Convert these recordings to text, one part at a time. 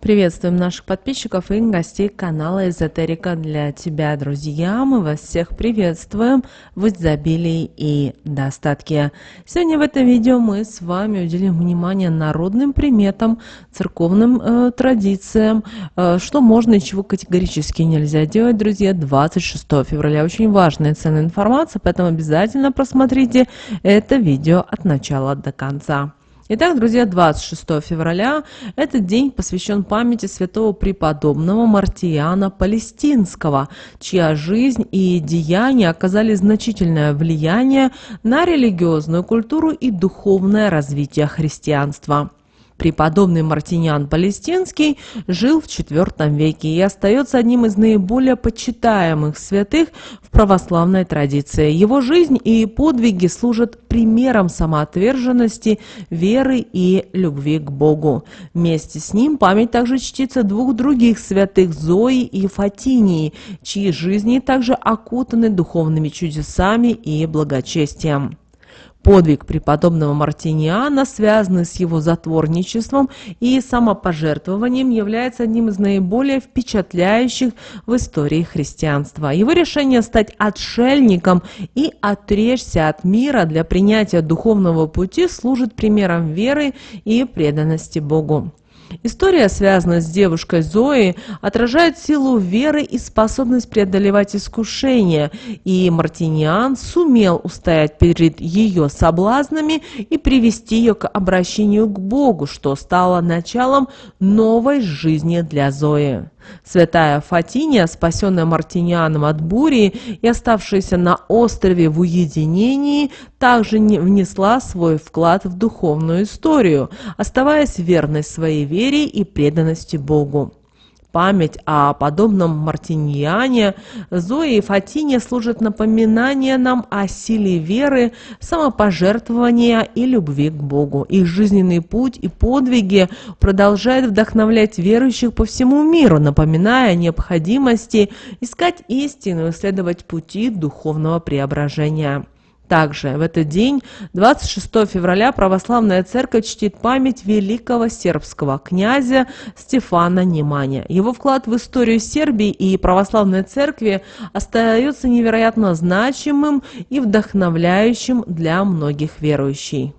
Приветствуем наших подписчиков и гостей канала Эзотерика для тебя, друзья. Мы вас всех приветствуем в изобилии и достатке. Сегодня в этом видео мы с вами уделим внимание народным приметам, церковным традициям, что можно и чего категорически нельзя делать, друзья, 26 февраля. Очень важная и ценная информация, поэтому обязательно просмотрите это видео от начала до конца. Итак, друзья, 26 февраля этот день посвящен памяти святого преподобного Мартиана Палестинского, чья жизнь и деяния оказали значительное влияние на религиозную культуру и духовное развитие христианства. Преподобный Мартиниан Палестинский жил в IV веке и остается одним из наиболее почитаемых святых в православной традиции. Его жизнь и подвиги служат примером самоотверженности, веры и любви к Богу. Вместе с ним память также чтится двух других святых, Зои и Фатинии, чьи жизни также окутаны духовными чудесами и благочестием. Подвиг преподобного Мартиниана, связанный с его затворничеством и самопожертвованием, является одним из наиболее впечатляющих в истории христианства. Его решение стать отшельником и отречься от мира для принятия духовного пути служит примером веры и преданности Богу. История, связанная с девушкой Зоей, отражает силу веры и способность преодолевать искушения, и Мартиниан сумел устоять перед ее соблазнами и привести ее к обращению к Богу, что стало началом новой жизни для Зои. Святая Фатиния, спасенная Мартинианом от бури и оставшаяся на острове в уединении, также внесла свой вклад в духовную историю, оставаясь верной своей вере и преданности Богу. Память о подобном Мартиниане, Зое и Фатине служит напоминанием нам о силе веры, самопожертвования и любви к Богу. Их жизненный путь и подвиги продолжают вдохновлять верующих по всему миру, напоминая о необходимости искать истину и следовать пути духовного преображения. Также в этот день, 26 февраля, православная церковь чтит память великого сербского князя Стефана Неманья. Его вклад в историю Сербии и православной церкви остается невероятно значимым и вдохновляющим для многих верующих.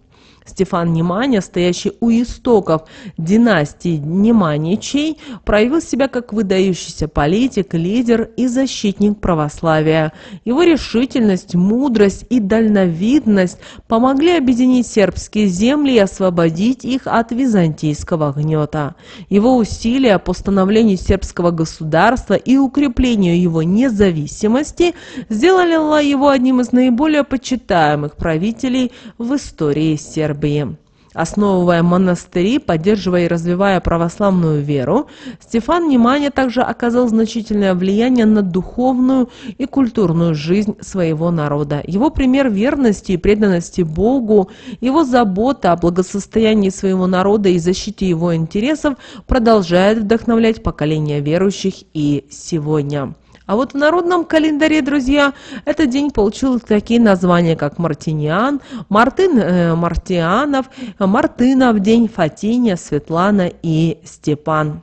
Стефан Неманья, стоящий у истоков династии Неманьичей, проявил себя как выдающийся политик, лидер и защитник православия. Его решительность, мудрость и дальновидность помогли объединить сербские земли и освободить их от византийского гнета. Его усилия по становлению сербского государства и укреплению его независимости сделали его одним из наиболее почитаемых правителей в истории Сербии. Основывая монастыри, поддерживая и развивая православную веру, Стефан Неманья также оказал значительное влияние на духовную и культурную жизнь своего народа. Его пример верности и преданности Богу, его забота о благосостоянии своего народа и защите его интересов продолжает вдохновлять поколения верующих и сегодня. А вот в народном календаре, друзья, этот день получил такие названия, как Мартиниан, Мартианов, Мартынов день, Фатиния, Светлана и Степан.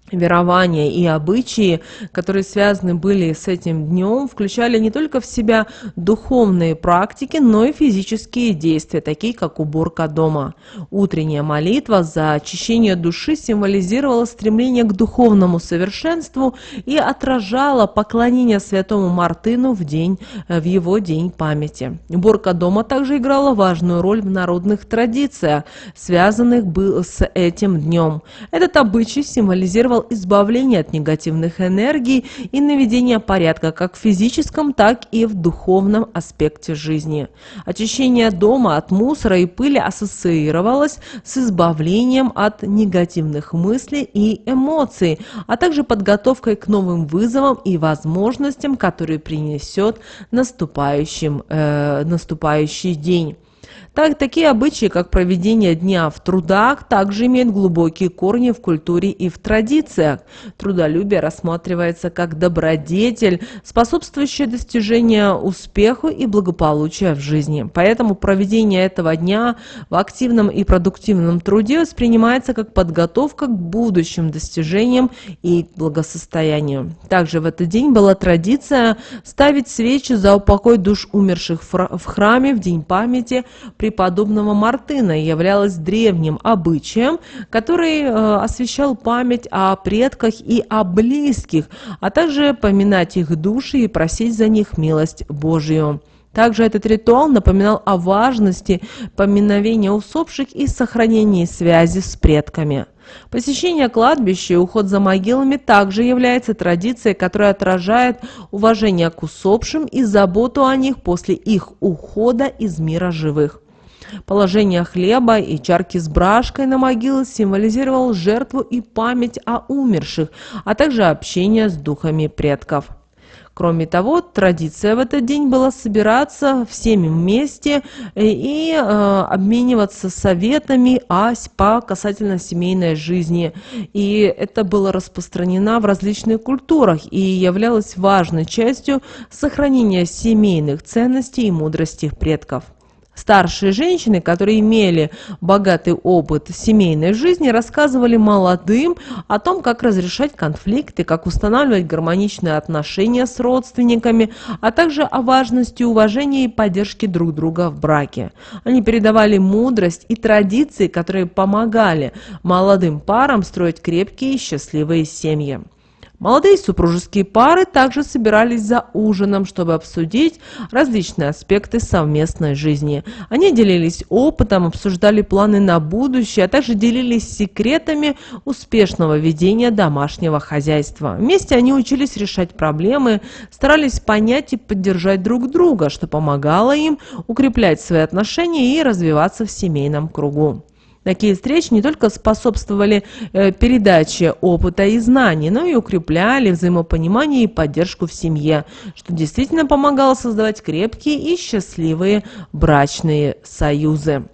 Верования и обычаи, которые связаны были с этим днем, включали не только в себя духовные практики, но и физические действия, такие как уборка дома. Утренняя молитва за очищение души символизировала стремление к духовному совершенству и отражала поклонение святому Мартыну в его день памяти. Уборка дома также играла важную роль в народных традициях, связанных с этим днем. Этот обычай символизировал избавление от негативных энергий и наведение порядка как в физическом, так и в духовном аспекте жизни. Очищение дома от мусора и пыли ассоциировалось с избавлением от негативных мыслей и эмоций, а также подготовкой к новым вызовам и возможностям, которые принесет наступающий день. Такие обычаи, как проведение дня в трудах, также имеют глубокие корни в культуре и в традициях. Трудолюбие рассматривается как добродетель, способствующая достижению успеха и благополучия в жизни. Поэтому проведение этого дня в активном и продуктивном труде воспринимается как подготовка к будущим достижениям и благосостоянию. Также в этот день была традиция ставить свечи за упокой душ умерших в храме в день памяти преподобного Мартына, являлась древним обычаем, который освещал память о предках и о близких, а также поминать их души и просить за них милость Божию. Также этот ритуал напоминал о важности поминовения усопших и сохранении связи с предками. Посещение кладбища и уход за могилами также является традицией, которая отражает уважение к усопшим и заботу о них после их ухода из мира живых. Положение хлеба и чарки с брашкой на могилы символизировало жертву и память о умерших, а также общение с духами предков. Кроме того, традиция в этот день была собираться всеми вместе и обмениваться советами по касательно семейной жизни. И это было распространено в различных культурах и являлось важной частью сохранения семейных ценностей и мудрости предков. Старшие женщины, которые имели богатый опыт семейной жизни, рассказывали молодым о том, как разрешать конфликты, как устанавливать гармоничные отношения с родственниками, а также о важности уважения и поддержки друг друга в браке. Они передавали мудрость и традиции, которые помогали молодым парам строить крепкие и счастливые семьи. Молодые супружеские пары также собирались за ужином, чтобы обсудить различные аспекты совместной жизни. Они делились опытом, обсуждали планы на будущее, а также делились секретами успешного ведения домашнего хозяйства. Вместе они учились решать проблемы, старались понять и поддержать друг друга, что помогало им укреплять свои отношения и развиваться в семейном кругу. Такие встречи не только способствовали передаче опыта и знаний, но и укрепляли взаимопонимание и поддержку в семье, что действительно помогало создавать крепкие и счастливые брачные союзы.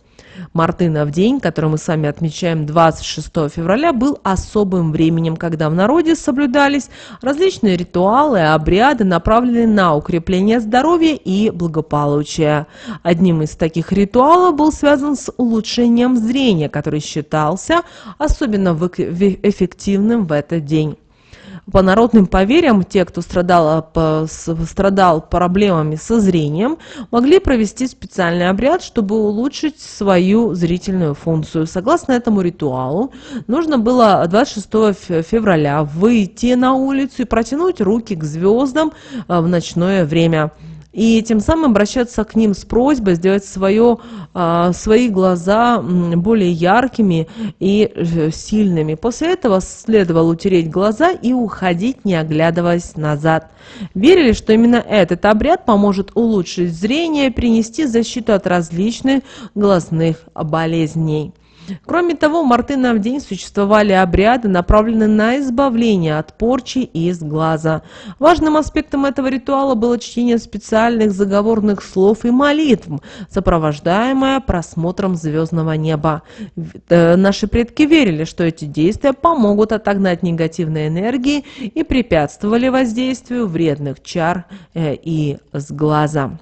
Мартынов день, который мы с вами отмечаем 26 февраля, был особым временем, когда в народе соблюдались различные ритуалы и обряды, направленные на укрепление здоровья и благополучия. Одним из таких ритуалов был связан с улучшением зрения, который считался особенно эффективным в этот день. По народным поверьям, те, кто страдал проблемами со зрением, могли провести специальный обряд, чтобы улучшить свою зрительную функцию. Согласно этому ритуалу, нужно было 26 февраля выйти на улицу и протянуть руки к звездам в ночное время. И тем самым обращаться к ним с просьбой сделать свои глаза более яркими и сильными. После этого следовало утереть глаза и уходить, не оглядываясь назад. Верили, что именно этот обряд поможет улучшить зрение и принести защиту от различных глазных болезней. Кроме того, в Мартынов день существовали обряды, направленные на избавление от порчи из глаза. Важным аспектом этого ритуала было чтение специальных заговорных слов и молитв, сопровождаемое просмотром звездного неба. Наши предки верили, что эти действия помогут отогнать негативные энергии и препятствовали воздействию вредных чар и с глаза.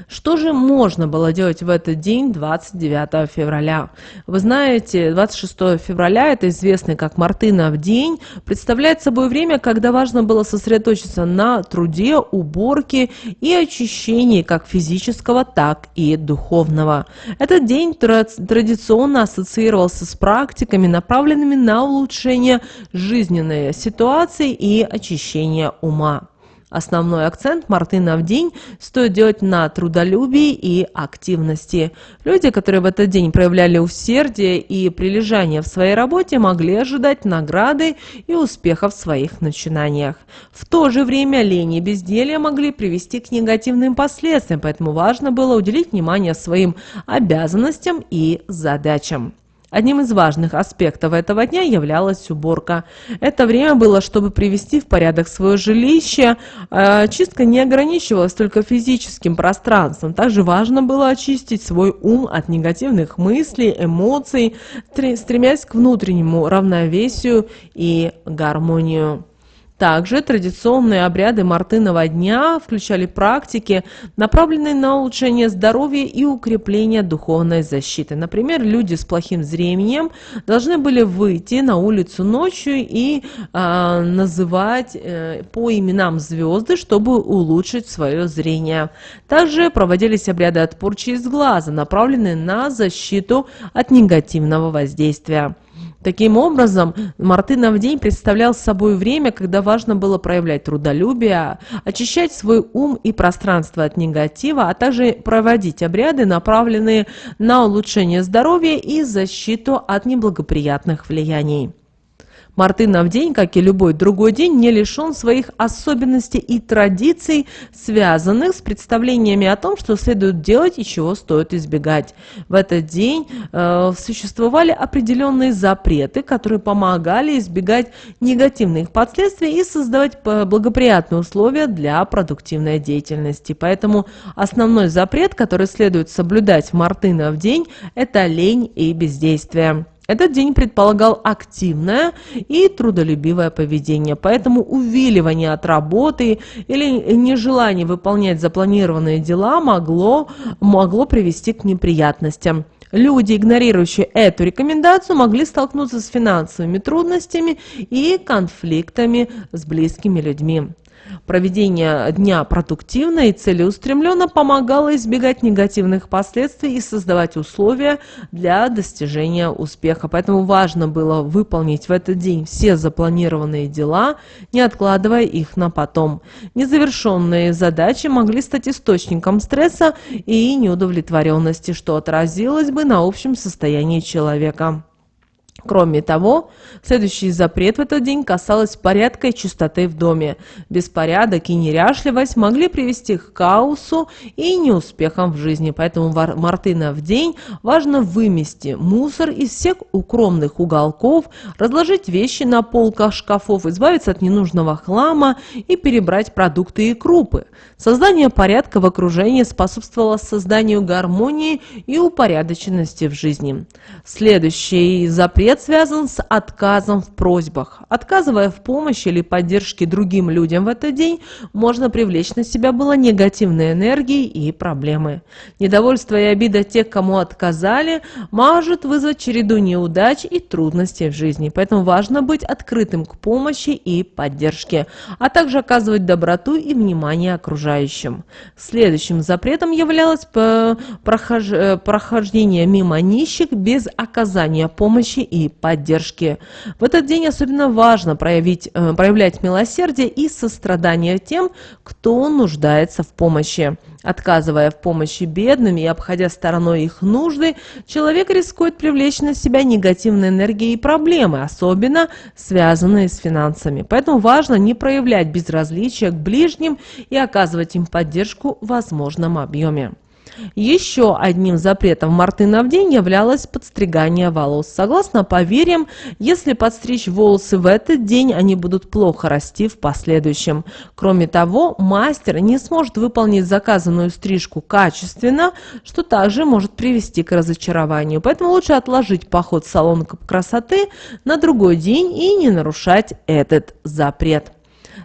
Что же можно было делать в этот день, 29 февраля? Вы знаете, 26 февраля, это известный как Мартынов день, представляет собой время, когда важно было сосредоточиться на труде, уборке и очищении как физического, так и духовного. Этот день традиционно ассоциировался с практиками, направленными на улучшение жизненной ситуации и очищение ума. Основной акцент Мартынов день стоит делать на трудолюбии и активности. Люди, которые в этот день проявляли усердие и прилежание в своей работе, могли ожидать награды и успеха в своих начинаниях. В то же время лень и безделье могли привести к негативным последствиям, поэтому важно было уделить внимание своим обязанностям и задачам. Одним из важных аспектов этого дня являлась уборка. Это время было, чтобы привести в порядок свое жилище. Чистка не ограничивалась только физическим пространством. Также важно было очистить свой ум от негативных мыслей, эмоций, стремясь к внутреннему равновесию и гармонию. Также традиционные обряды Мартынова дня включали практики, направленные на улучшение здоровья и укрепление духовной защиты. Например, люди с плохим зрением должны были выйти на улицу ночью и называть по именам звезды, чтобы улучшить свое зрение. Также проводились обряды от порчи из глаза, направленные на защиту от негативного воздействия. Таким образом, Мартынов день представлял собой время, когда важно было проявлять трудолюбие, очищать свой ум и пространство от негатива, а также проводить обряды, направленные на улучшение здоровья и защиту от неблагоприятных влияний. Мартынов день, как и любой другой день, не лишен своих особенностей и традиций, связанных с представлениями о том, что следует делать и чего стоит избегать. В этот день существовали определенные запреты, которые помогали избегать негативных последствий и создавать благоприятные условия для продуктивной деятельности. Поэтому основной запрет, который следует соблюдать в Мартынов день, это лень и бездействие. Этот день предполагал активное и трудолюбивое поведение, поэтому увиливание от работы или нежелание выполнять запланированные дела могло привести к неприятностям. Люди, игнорирующие эту рекомендацию, могли столкнуться с финансовыми трудностями и конфликтами с близкими людьми. Проведение дня продуктивно и целеустремленно помогало избегать негативных последствий и создавать условия для достижения успеха. Поэтому важно было выполнить в этот день все запланированные дела, не откладывая их на потом. Незавершенные задачи могли стать источником стресса и неудовлетворенности, что отразилось бы на общем состоянии человека. Кроме того, следующий запрет в этот день касался порядка и чистоты в доме. Беспорядок и неряшливость могли привести к хаосу и неуспехам в жизни. Поэтому в Мартынов день важно вымести мусор из всех укромных уголков, разложить вещи на полках шкафов, избавиться от ненужного хлама и перебрать продукты и крупы. Создание порядка в окружении способствовало созданию гармонии и упорядоченности в жизни. Следующий запрет связан с отказом в просьбах. Отказывая в помощи или поддержке другим людям в этот день, можно привлечь на себя было негативные энергии и проблемы. Недовольство и обида тех, кому отказали, может вызвать череду неудач и трудностей в жизни. Поэтому важно быть открытым к помощи и поддержке, а также оказывать доброту и внимание окружающим. Следующим запретом являлось прохождение мимо нищих без оказания помощи и поддержки. В этот день особенно важно проявлять милосердие и сострадание тем, кто нуждается в помощи. Отказывая в помощи бедным и обходя стороной их нужды, человек рискует привлечь на себя негативные энергии и проблемы, особенно связанные с финансами. Поэтому важно не проявлять безразличия к ближним и оказывать им поддержку в возможном объеме. Еще одним запретом в Мартынов день являлось подстригание волос. Согласно поверьям, если подстричь волосы в этот день, они будут плохо расти в последующем. Кроме того, мастер не сможет выполнить заказанную стрижку качественно, что также может привести к разочарованию. Поэтому лучше отложить поход в салон красоты на другой день и не нарушать этот запрет.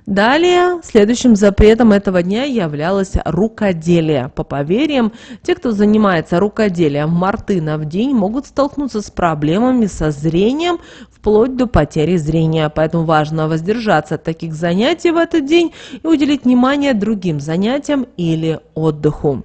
Далее, следующим запретом этого дня являлось рукоделие. По поверьям, те, кто занимается рукоделием в Мартынов день, могут столкнуться с проблемами со зрением, вплоть до потери зрения. Поэтому важно воздержаться от таких занятий в этот день и уделить внимание другим занятиям или отдыху.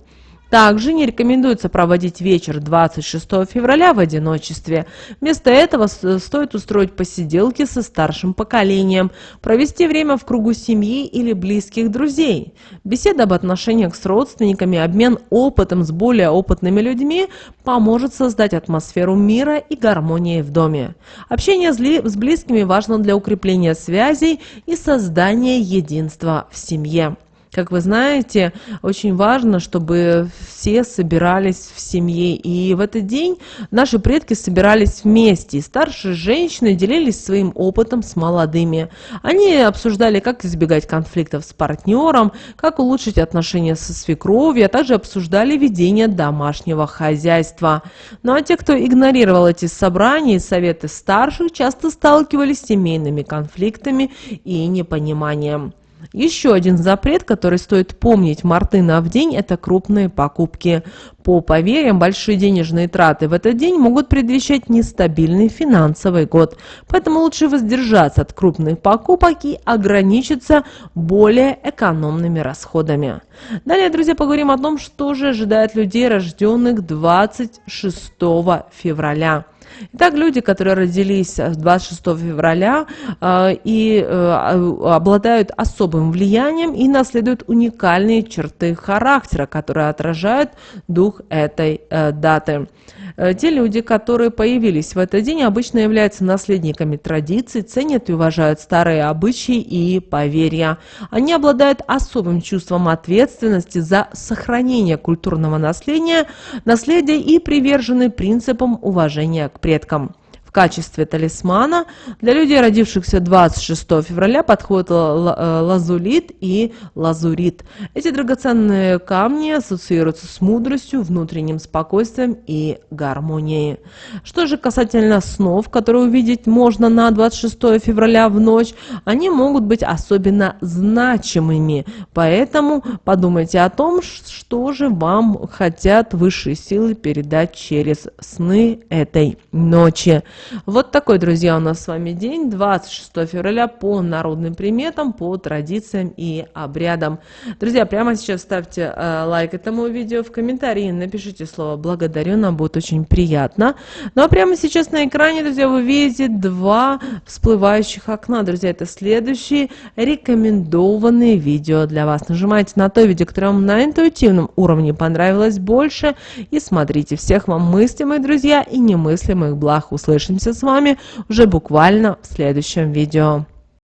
Также не рекомендуется проводить вечер 26 февраля в одиночестве. Вместо этого стоит устроить посиделки со старшим поколением, провести время в кругу семьи или близких друзей. Беседа об отношениях с родственниками, обмен опытом с более опытными людьми поможет создать атмосферу мира и гармонии в доме. Общение с близкими важно для укрепления связей и создания единства в семье. Как вы знаете, очень важно, чтобы все собирались в семье. И в этот день наши предки собирались вместе. И старшие женщины делились своим опытом с молодыми. Они обсуждали, как избегать конфликтов с партнером, как улучшить отношения со свекровью, а также обсуждали ведение домашнего хозяйства. Ну а те, кто игнорировал эти собрания и советы старших, часто сталкивались с семейными конфликтами и непониманием. Еще один запрет, который стоит помнить Мартына в день, это крупные покупки. По поверьям, большие денежные траты в этот день могут предвещать нестабильный финансовый год. Поэтому лучше воздержаться от крупных покупок и ограничиться более экономными расходами. Далее, друзья, поговорим о том, что же ожидает людей, рожденных 26 февраля. Итак, люди, которые родились 26 февраля обладают особым влиянием и наследуют уникальные черты характера, которые отражают дух этой даты. Те люди, которые появились в этот день, обычно являются наследниками традиций, ценят и уважают старые обычаи и поверья. Они обладают особым чувством ответственности за сохранение культурного наследия и привержены принципам уважения к предкам. В качестве талисмана для людей, родившихся 26 февраля, подходят лазулит и лазурит. Эти драгоценные камни ассоциируются с мудростью, внутренним спокойствием и гармонией. Что же касательно снов, которые увидеть можно на 26 февраля в ночь, они могут быть особенно значимыми. Поэтому подумайте о том, что же вам хотят высшие силы передать через сны этой ночи. Вот такой, друзья, у нас с вами день, 26 февраля, по народным приметам, по традициям и обрядам. Друзья, прямо сейчас ставьте лайк этому видео, в комментарии напишите слово «благодарю», нам будет очень приятно. Ну а прямо сейчас на экране, друзья, вы видите два всплывающих окна. Друзья, это следующие рекомендованные видео для вас. Нажимайте на то видео, которое вам на интуитивном уровне понравилось больше, и смотрите. Всех вам мыслимых, друзья, и немыслимых благ. Услышимся с вами уже буквально в следующем видео.